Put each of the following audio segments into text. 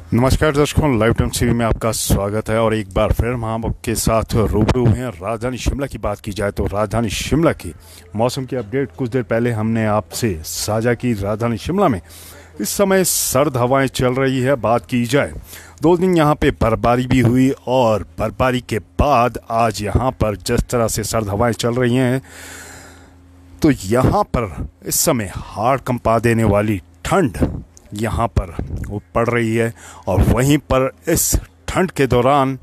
नमस्कार दर्शकों, live time TV में आपका स्वागत है। और एक बार फिर हम आपके साथ रूबरू हैं। राजधानी शिमला की बात की जाए तो राजधानी शिमला की मौसम की अपडेट कुछ देर पहले हमने आपसे साझा की। राजधानी शिमला में इस समय सर्द हवाएं चल रही है। बात की जाए 2 दिन यहाँ पे बर्फबारी भी हुई और बर्फबारी के बाद आज यहाँ पर जिस तरह से सर्द हवाएं चल रही हैं तो यहाँ पर इस समय हाड़ कंपा देने वाली ठंड यहाँ पर वो पड़ रही है। और वहीं पर इस ठंड के दौरान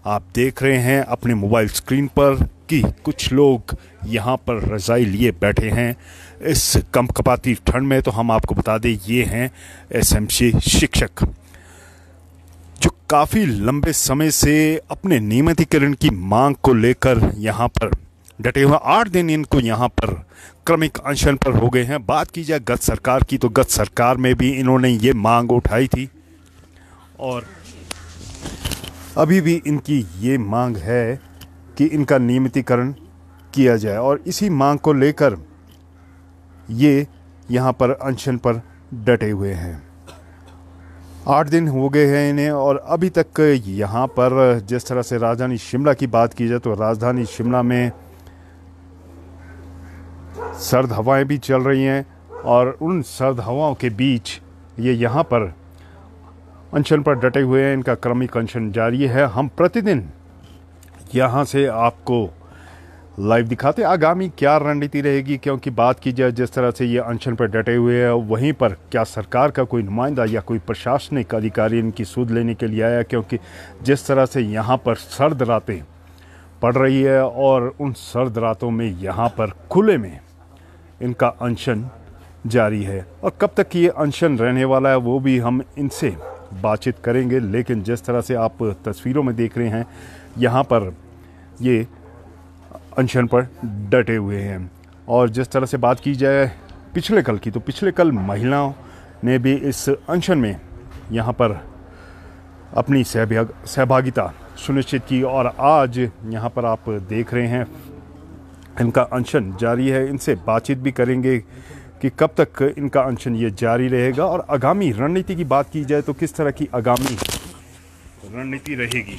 आप देख रहे हैं अपने मोबाइल स्क्रीन पर कि कुछ लोग यहाँ पर रज़ाई लिए बैठे हैं इस कंपकपाती ठंड में। तो हम आपको बता दें, ये हैं एसएमसी शिक्षक जो काफ़ी लंबे समय से अपने नियमितीकरण की मांग को लेकर यहाँ पर डटे हुए। 8 दिन इनको यहाँ पर क्रमिक अनशन पर हो गए हैं। बात की जाए गत सरकार की तो गत सरकार में भी इन्होंने ये मांग उठाई थी और अभी भी इनकी ये मांग है कि इनका नियमितीकरण किया जाए और इसी मांग को लेकर ये यहाँ पर अनशन पर डटे हुए हैं। 8 दिन हो गए हैं इन्हें और अभी तक यहाँ पर जिस तरह से राजधानी शिमला की बात की जाए तो राजधानी शिमला में सर्द हवाएं भी चल रही हैं और उन सर्द हवाओं के बीच ये यहाँ पर अनशन पर डटे हुए हैं। इनका क्रमिक अनशन जारी है। हम प्रतिदिन यहाँ से आपको लाइव दिखाते आगामी क्या रणनीति रहेगी, क्योंकि बात की जाए जिस तरह से ये अनशन पर डटे हुए हैं वहीं पर क्या सरकार का कोई नुमाइंदा या कोई प्रशासनिक अधिकारी इनकी सूद लेने के लिए आया, क्योंकि जिस तरह से यहाँ पर सर्द रातें पड़ रही है और उन सर्द रातों में यहाँ पर खुले में इनका अनशन जारी है। और कब तक ये अनशन रहने वाला है वो भी हम इनसे बातचीत करेंगे। लेकिन जिस तरह से आप तस्वीरों में देख रहे हैं यहाँ पर ये अनशन पर डटे हुए हैं। और जिस तरह से बात की जाए पिछले कल की तो पिछले कल महिलाओं ने भी इस अनशन में यहाँ पर अपनी सहभागिता सुनिश्चित की और आज यहाँ पर आप देख रहे हैं इनका अनशन जारी है। इनसे बातचीत भी करेंगे कि कब तक इनका अनशन ये जारी रहेगा और आगामी रणनीति की बात की जाए तो किस तरह की आगामी रणनीति रहेगी।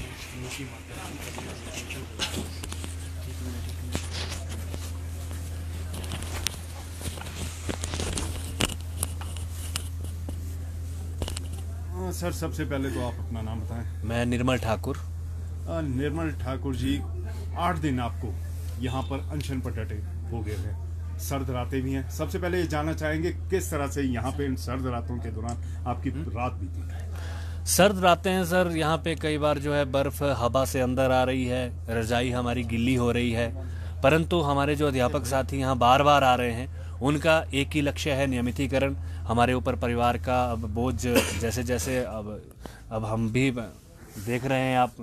सर, सबसे पहले तो आप अपना नाम बताएं। मैं निर्मल ठाकुर। निर्मल ठाकुर जी, 8 दिन आपको यहाँ पर अनशन पर डटे हो गए हैं। सर्द रातें भी हैं। सबसे पहले ये जानना चाहेंगे किस तरह से यहाँ पे इन सर्द रातों के दौरान आपकी रात बीती। सर्द रातें हैं सर। यहाँ पे कई बार जो है बर्फ हवा से अंदर आ रही है, रजाई हमारी गिल्ली हो रही है, परंतु हमारे जो अध्यापक साथी यहाँ बार बार आ रहे हैं उनका एक ही लक्ष्य है, नियमितीकरण। हमारे ऊपर परिवार का अब बोझ जैसे जैसे अब हम भी देख रहे हैं, आप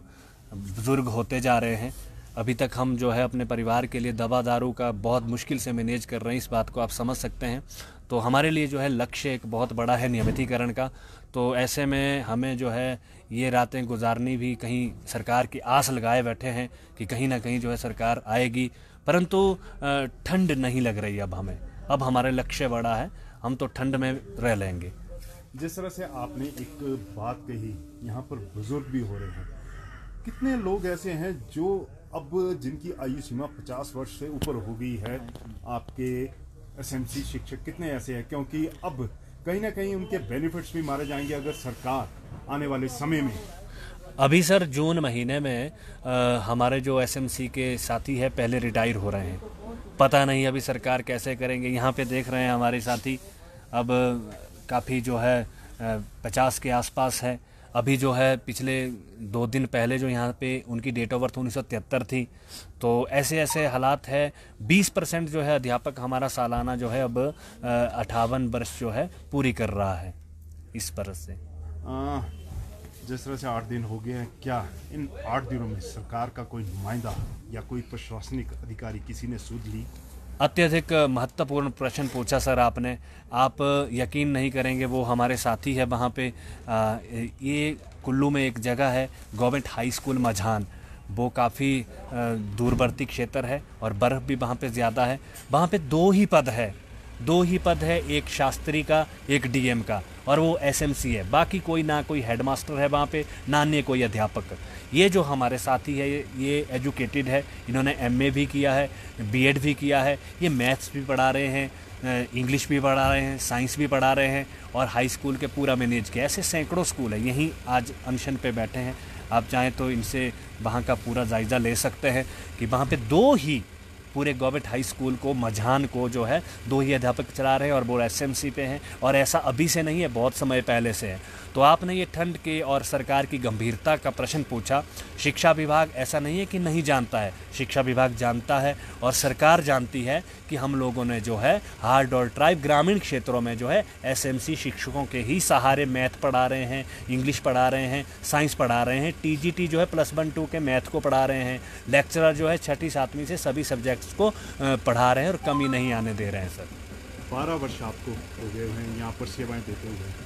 बुजुर्ग होते जा रहे हैं। अभी तक हम जो है अपने परिवार के लिए दवा दारू का बहुत मुश्किल से मैनेज कर रहे हैं, इस बात को आप समझ सकते हैं। तो हमारे लिए जो है लक्ष्य एक बहुत बड़ा है नियमितीकरण का। तो ऐसे में हमें जो है ये रातें गुजारनी भी, कहीं सरकार की आस लगाए बैठे हैं कि कहीं ना कहीं जो है सरकार आएगी, परंतु ठंड नहीं लग रही अब हमें। अब हमारा लक्ष्य बड़ा है, हम तो ठंड में रह लेंगे। जिस तरह से आपने एक बात कही, यहाँ पर बुजुर्ग भी हो रहे हैं। कितने लोग ऐसे हैं जो अब जिनकी आयु सीमा 50 वर्ष से ऊपर हो गई है? आपके एसएमसी शिक्षक कितने ऐसे हैं? क्योंकि अब कहीं ना कहीं उनके बेनिफिट्स भी मारे जाएंगे अगर सरकार आने वाले समय में। अभी सर जून महीने में हमारे जो एसएमसी के साथी है पहले रिटायर हो रहे हैं। पता नहीं अभी सरकार कैसे करेंगे। यहाँ पे देख रहे हैं हमारे साथी अब काफ़ी जो है 50 के आसपास है। अभी जो है पिछले 2 दिन पहले जो यहाँ पे उनकी डेट ऑफ बर्थ 1973 थी। तो ऐसे ऐसे हालात है। 20% जो है अध्यापक हमारा सालाना जो है अब 58 वर्ष जो है पूरी कर रहा है इस बरस से। जिस तरह से 8 दिन हो गए हैं, क्या इन 8 दिनों में सरकार का कोई नुमाइंदा या कोई प्रशासनिक अधिकारी किसी ने सूद ली? अत्यधिक महत्वपूर्ण प्रश्न पूछा सर आपने। आप यकीन नहीं करेंगे, वो हमारे साथी है वहाँ पे। ये कुल्लू में एक जगह है गवर्नमेंट हाई स्कूल मझान, वो काफ़ी दूरवर्ती क्षेत्र है और बर्फ़ भी वहाँ पे ज़्यादा है। वहाँ पे 2 ही पद है दो ही पद है, एक शास्त्री का, एक डीएम का, और वो एसएमसी है। बाकी कोई ना कोई हेडमास्टर है वहाँ पे, ना अन्य कोई अध्यापक। ये जो हमारे साथी है ये एजुकेटेड है, इन्होंने एमए भी किया है, बीएड भी किया है, ये मैथ्स भी पढ़ा रहे हैं, इंग्लिश भी पढ़ा रहे हैं, साइंस भी पढ़ा रहे हैं, और हाई स्कूल के पूरा मैनेज किया। ऐसे सैकड़ों स्कूल है, यहीं आज अनशन पे बैठे हैं। आप चाहें तो इनसे वहाँ का पूरा जायज़ा ले सकते हैं कि वहाँ पे दो ही पूरे गवर्नमेंट हाई स्कूल को, मझान को जो है, दो ही अध्यापक चला रहे हैं, और वो एसएमसी पे हैं। और ऐसा अभी से नहीं है, बहुत समय पहले से है। तो आपने ये ठंड के और सरकार की गंभीरता का प्रश्न पूछा। शिक्षा विभाग ऐसा नहीं है कि नहीं जानता है, शिक्षा विभाग जानता है, और सरकार जानती है कि हम लोगों ने जो है हार्ड और ट्राइब ग्रामीण क्षेत्रों में जो है एसएमसी शिक्षकों के ही सहारे मैथ पढ़ा रहे हैं, इंग्लिश पढ़ा रहे हैं, साइंस पढ़ा रहे हैं, टीजीटी जो है +1 2 के मैथ को पढ़ा रहे हैं, लेक्चरर जो है 6ठी 7वीं से सभी सब्जेक्ट्स को पढ़ा रहे हैं, और कमी नहीं आने दे रहे हैं सर। 12 वर्ष आपको हो गए हैं यहाँ पर सेवाएं देते हुए।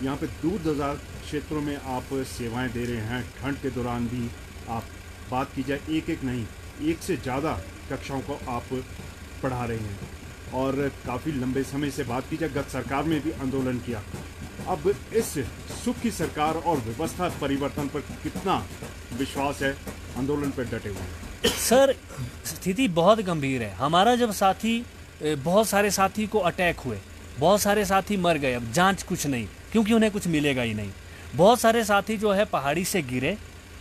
यहाँ पे दूर दराज क्षेत्रों में आप सेवाएं दे रहे हैं। ठंड के दौरान भी आप बात की जाए, एक नहीं, एक से ज़्यादा कक्षाओं को आप पढ़ा रहे हैं, और काफ़ी लंबे समय से बात की जाए, गत सरकार में भी आंदोलन किया। अब इस सुख की सरकार और व्यवस्था परिवर्तन पर कितना विश्वास है? आंदोलन पर डटे हुए हैं सर। स्थिति बहुत गंभीर है। हमारा जब साथी, बहुत सारे साथी को अटैक हुए, बहुत सारे साथी मर गए, अब जांच कुछ नहीं, क्योंकि उन्हें कुछ मिलेगा ही नहीं। बहुत सारे साथी जो है पहाड़ी से गिरे,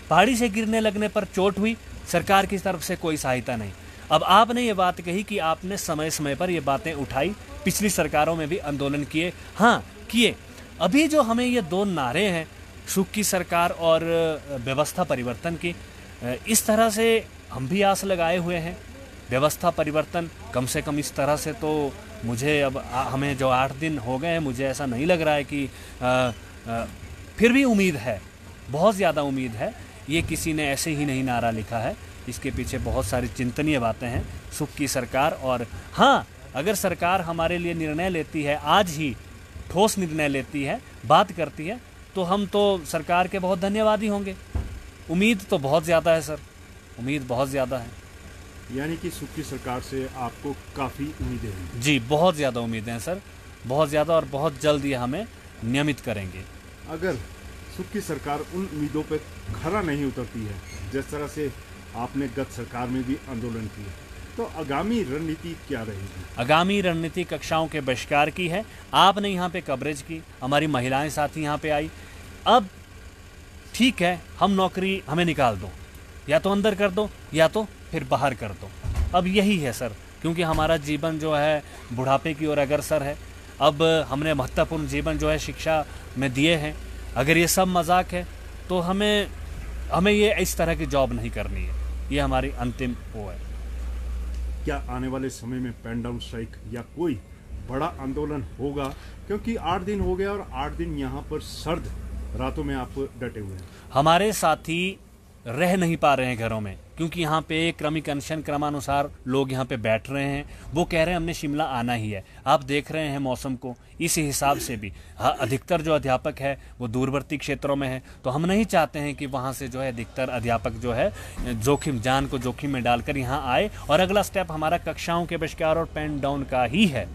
पहाड़ी से गिरने लगने पर चोट हुई, सरकार की तरफ से कोई सहायता नहीं। अब आपने ये बात कही कि आपने समय समय पर ये बातें उठाई, पिछली सरकारों में भी आंदोलन किए। हाँ किए। अभी जो हमें ये दो नारे हैं, सुख की सरकार और व्यवस्था परिवर्तन की, इस तरह से हम भी आस लगाए हुए हैं। व्यवस्था परिवर्तन कम से कम इस तरह से तो मुझे अब हमें जो 8 दिन हो गए हैं, मुझे ऐसा नहीं लग रहा है कि फिर भी उम्मीद है, बहुत ज़्यादा उम्मीद है। ये किसी ने ऐसे ही नहीं नारा लिखा है, इसके पीछे बहुत सारी चिंतनीय बातें हैं। सुख की सरकार, और हाँ, अगर सरकार हमारे लिए निर्णय लेती है, आज ही ठोस निर्णय लेती है, बात करती है, तो हम तो सरकार के बहुत धन्यवादी होंगे। उम्मीद तो बहुत ज़्यादा है सर, उम्मीद बहुत ज़्यादा है। यानी कि सुख की सरकार से आपको काफ़ी उम्मीदें हैं? जी, बहुत ज़्यादा उम्मीदें हैं सर, बहुत ज़्यादा, और बहुत जल्द ये हमें नियमित करेंगे। अगर सुख की सरकार उन उम्मीदों पर खरा नहीं उतरती है, जिस तरह से आपने गत सरकार में भी आंदोलन किया, तो आगामी रणनीति क्या रहेगी? आगामी रणनीति कक्षाओं के बहिष्कार की है। आपने यहाँ पे कवरेज की, हमारी महिलाएं साथी यहाँ पे आई। अब ठीक है, हम नौकरी हमें निकाल दो, या तो अंदर कर दो या तो फिर बाहर कर दो। अब यही है सर, क्योंकि हमारा जीवन जो है बुढ़ापे की ओर अग्रसर है। अब हमने महत्वपूर्ण जीवन जो है शिक्षा में दिए हैं। अगर ये सब मजाक है तो हमें ये इस तरह की जॉब नहीं करनी है। ये हमारी अंतिम वो है। क्या आने वाले समय में पेन डाउन स्ट्राइक या कोई बड़ा आंदोलन होगा? क्योंकि 8 दिन हो गए और 8 दिन यहाँ पर सर्द रातों में आप डटे हुए हैं। हमारे साथी रह नहीं पा रहे हैं घरों में, क्योंकि यहाँ पे क्रमिक अनशन क्रमानुसार लोग यहाँ पे बैठ रहे हैं। वो कह रहे हैं हमने शिमला आना ही है। आप देख रहे हैं मौसम को, इस हिसाब से भी अधिकतर जो अध्यापक है वो दूरवर्ती क्षेत्रों में है, तो हम नहीं चाहते हैं कि वहाँ से जो है अधिकतर अध्यापक जो है जान को जोखिम में डालकर यहाँ आए। और अगला स्टेप हमारा कक्षाओं के बहिष्कार और पेन डाउन का ही है।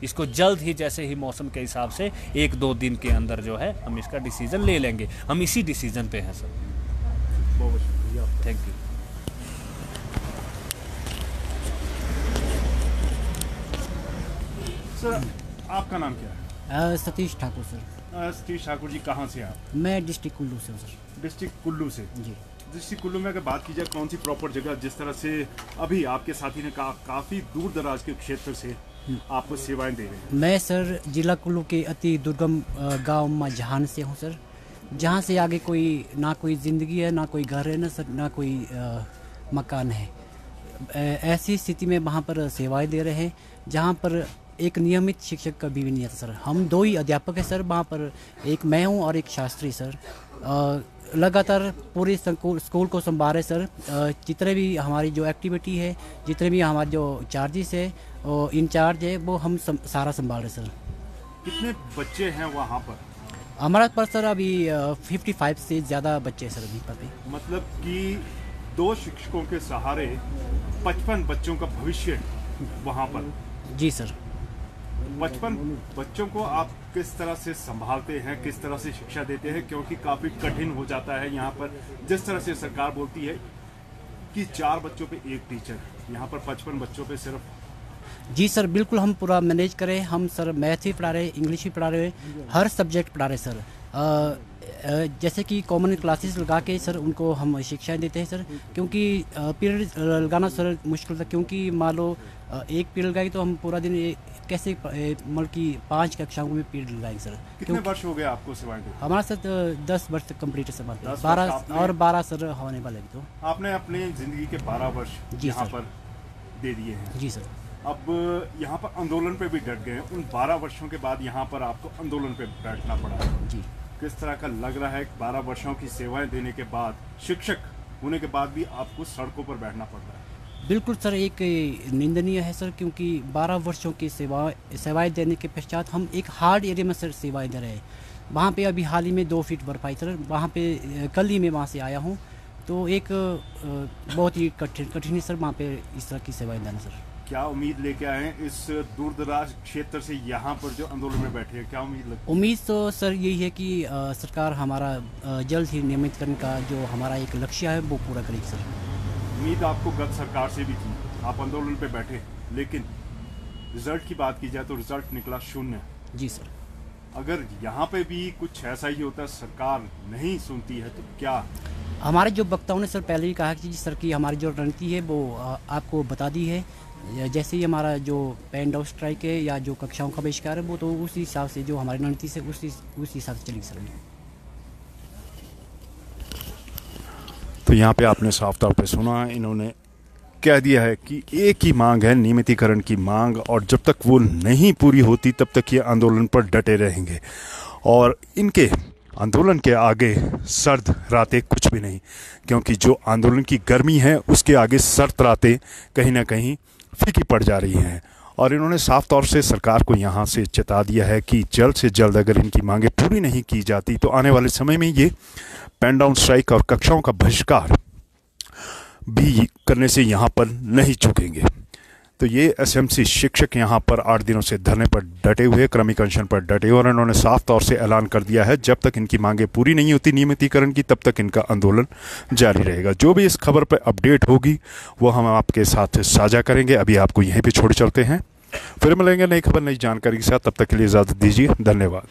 इसको जल्द ही, जैसे ही मौसम के हिसाब से 1-2 दिन के अंदर जो है हम इसका डिसीजन ले लेंगे। हम इसी डिसीजन पे हैं सर। बहुत शुक्रिया, थैंक यू। सर, आपका नाम क्या है? सतीश ठाकुर सर। सतीश ठाकुर जी, कहाँ से आप? मैं डिस्ट्रिक्ट कुल्लू से हूँ सर। डिस्ट्रिक्ट कुल्लू से? जी। डिस्ट्रिक्ट कुल्लू में अगर बात की जाए, कौन सी प्रॉपर जगह, जिस तरह से अभी आपके साथी ने कहा काफ़ी दूर दराज के क्षेत्र से आप सेवाएं दे रहे हैं? मैं सर जिला कुल्लू के अति दुर्गम गांव मझान से हूँ सर, जहाँ से आगे ना कोई ज़िंदगी है, ना कोई घर है, ना सर, ना कोई मकान है। ऐसी स्थिति में वहाँ पर सेवाएं दे रहे हैं, जहाँ पर एक नियमित शिक्षक कभी भी नहीं आता सर। हम 2 ही अध्यापक हैं सर वहाँ पर, एक मैं हूँ और एक शास्त्री सर। लगातार पूरे स्कूल को संभाल रहे सर। जितने भी हमारी जो एक्टिविटी है, जितने भी हमारे जो चार्जेस है और इंचार्ज है, वो हम सारा संभाल रहे सर। कितने बच्चे हैं वहाँ पर? हमारे पास सर अभी 55 से ज़्यादा बच्चे हैं सर अभी पर। मतलब कि 2 शिक्षकों के सहारे 55 बच्चों का भविष्य वहाँ पर? जी सर। 55 बच्चों को आप किस तरह से संभालते हैं, किस तरह से शिक्षा देते हैं, क्योंकि काफ़ी कठिन हो जाता है यहाँ पर। जिस तरह से सरकार बोलती है कि 4 बच्चों पे एक टीचर, यहाँ पर 55 बच्चों पे सिर्फ। जी सर, बिल्कुल हम पूरा मैनेज करें। हम सर मैथ भी पढ़ा रहे, इंग्लिश भी पढ़ा रहे, हर सब्जेक्ट पढ़ा रहे सर। जैसे कि कॉमन क्लासेस लगा के सर उनको हम शिक्षाएं देते हैं सर, क्योंकि पीरियड लगाना सर मुश्किल था, क्योंकि मान लो एक पीरियड लगाएंगे तो हम पूरा दिन कैसे मतलब कि 5 कक्षाओं में पीरियड लगाएंगे सर। कितने वर्ष हो गए आपको सेवाएं देते? हमारा सर 10 वर्ष तक कम्प्लीट है सर, 10 12 वर्ष और 12 सर होने वाले तो। आपने अपनी जिंदगी के 12 वर्ष जी यहाँ सर। पर दे दिए हैं। जी सर। अब यहाँ पर आंदोलन पे भी डट गए हैं। उन 12 वर्षों के बाद यहाँ पर आपको आंदोलन पे बैठना पड़ा। जी। किस तरह का लग रहा है 12 वर्षों की सेवाएं देने के बाद, शिक्षक होने के बाद भी आपको सड़कों पर बैठना पड़ रहा है? बिल्कुल सर, एक निंदनीय है सर, क्योंकि 12 वर्षों की सेवाएं देने के पश्चात हम एक हार्ड एरिया में सर सेवाएं दे रहे हैं। वहाँ पे अभी हाल ही में 2 फीट बर्फ आई सर, वहाँ पे कल ही मैं वहाँ से आया हूँ, तो एक बहुत ही कठिन है सर वहाँ पे इस तरह की सेवाएं देना सर। क्या उम्मीद लेके आए हैं इस दूर दराज क्षेत्र से यहाँ पर जो आंदोलन में बैठे हैं? क्या उम्मीद लगती है? उम्मीद तो सर यही है कि सरकार हमारा जल्द ही नियमितकरण का जो हमारा एक लक्ष्य है वो पूरा करेगी सर। उम्मीद आपको गत सरकार से भी थी, आप आंदोलन पे बैठे, लेकिन रिजल्ट की बात की जाए तो रिजल्ट निकला 0। जी सर। अगर यहाँ पे भी कुछ ऐसा ही होता, सरकार नहीं सुनती है, तो क्या? हमारे जो वक्ताओं ने सर पहले ही कहा कि सर की हमारी जो रणनीति है वो आपको बता दी है। जैसे ही हमारा जो पेन डाउन स्ट्राइक है या जो कक्षाओं का बहिष्कार है वो तो उसी हिसाब से जो हमारी रणनीति से उसी हिसाब से चलेगी सर। तो यहाँ पे आपने साफ तौर पे सुना, इन्होंने कह दिया है कि एक ही मांग है, नियमितीकरण की मांग, और जब तक वो नहीं पूरी होती तब तक ये आंदोलन पर डटे रहेंगे। और इनके आंदोलन के आगे सर्द रातें कुछ भी नहीं, क्योंकि जो आंदोलन की गर्मी है उसके आगे सर्द रातें कहीं ना कहीं फीकी पड़ जा रही हैं। और इन्होंने साफ तौर से सरकार को यहाँ से चेता दिया है कि जल्द से जल्द अगर इनकी मांगें पूरी नहीं की जाती तो आने वाले समय में ये पेन डाउन स्ट्राइक और कक्षाओं का बहिष्कार भी करने से यहाँ पर नहीं चूकेंगे। तो ये एसएमसी शिक्षक यहाँ पर 8 दिनों से धरने पर डटे हुए, क्रमिक अनशन पर डटे, और इन्होंने साफ तौर से ऐलान कर दिया है जब तक इनकी मांगें पूरी नहीं होती नियमितीकरण की तब तक इनका आंदोलन जारी रहेगा। जो भी इस खबर पर अपडेट होगी वो हम आपके साथ साझा करेंगे। अभी आपको यहीं पर छोड़ चलते हैं, फिर मिलेंगे नई खबर नई जानकारी के साथ। तब तक के लिए इजाज़त दीजिए, धन्यवाद।